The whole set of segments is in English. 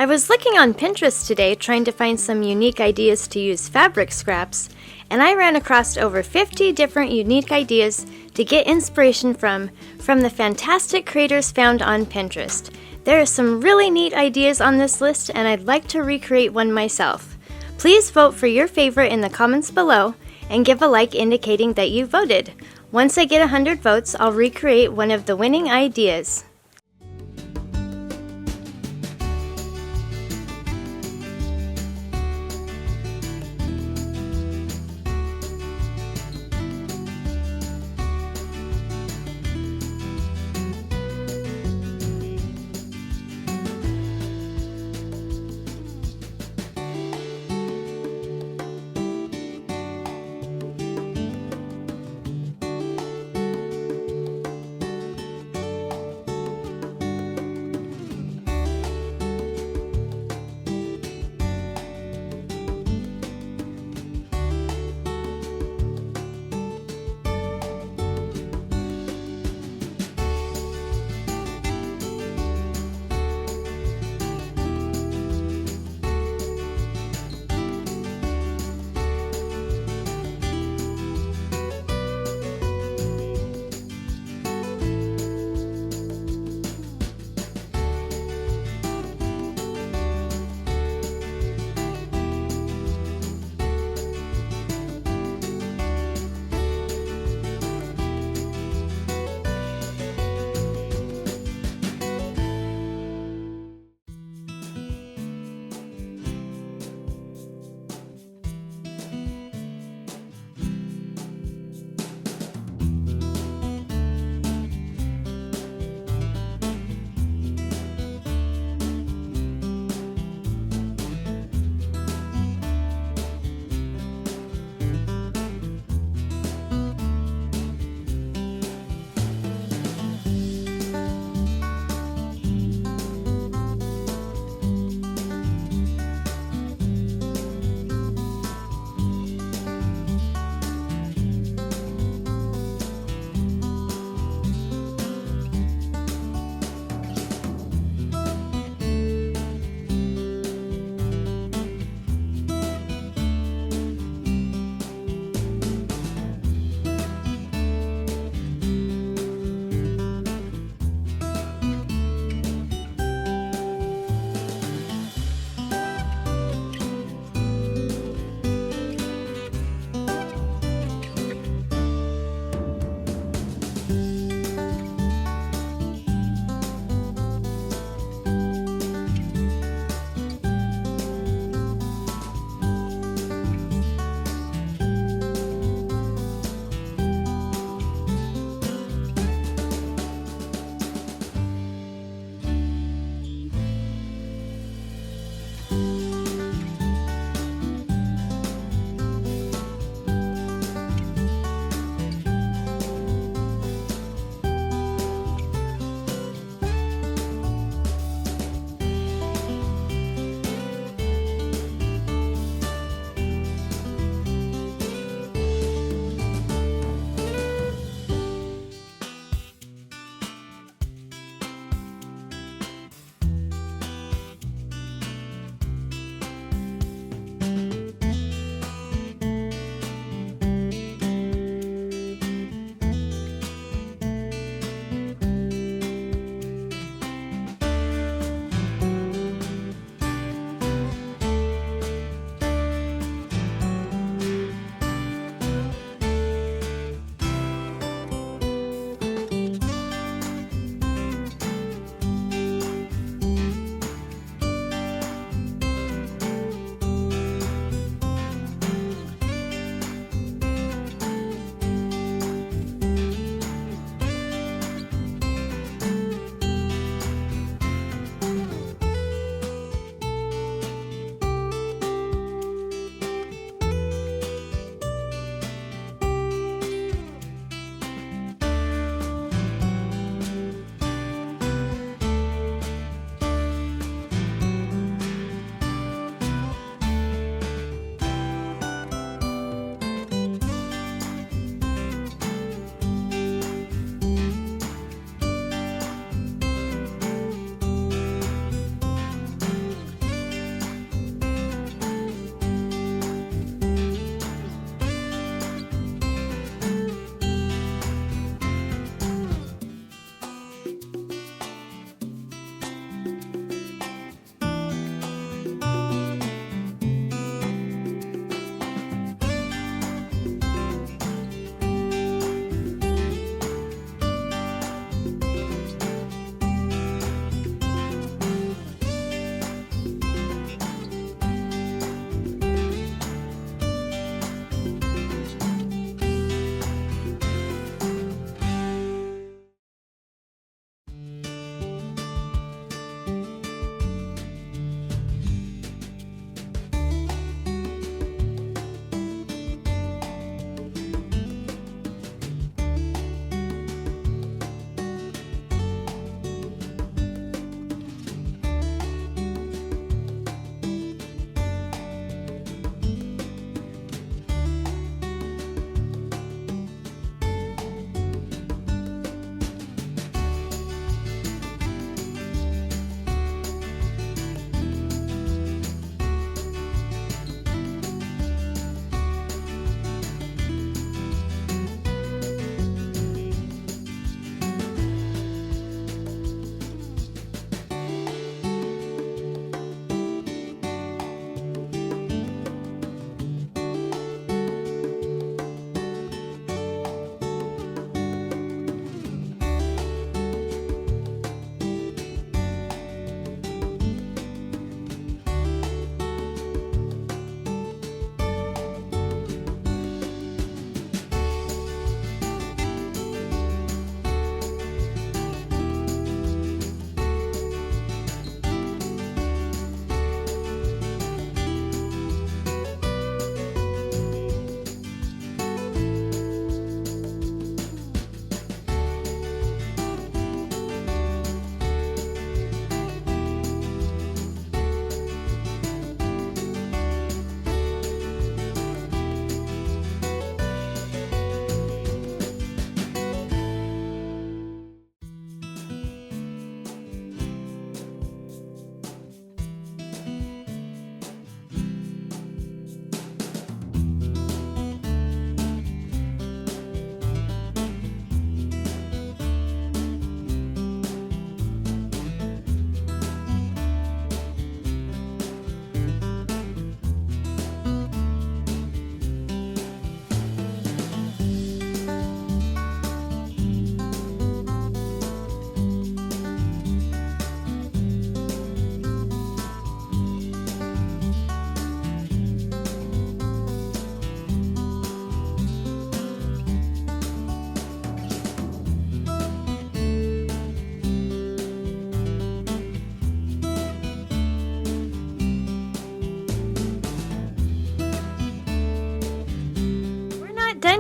I was looking on Pinterest today trying to find some unique ideas to use fabric scraps, and I ran across over 50 different unique ideas to get inspiration from the fantastic creators found on Pinterest. There are some really neat ideas on this list, and I'd like to recreate one myself. Please vote for your favorite in the comments below and give a like indicating that you voted. Once I get 100 votes, I'll recreate one of the winning ideas.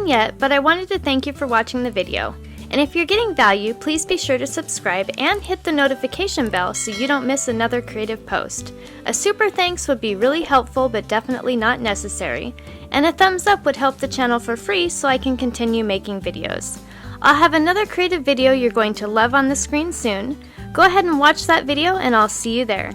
yet, but I wanted to thank you for watching the video. And if you're getting value, please be sure to subscribe and hit the notification bell so you don't miss another creative post. A super thanks would be really helpful but definitely not necessary. And a thumbs up would help the channel for free so I can continue making videos. I'll have another creative video you're going to love on the screen soon. Go ahead and watch that video and I'll see you there.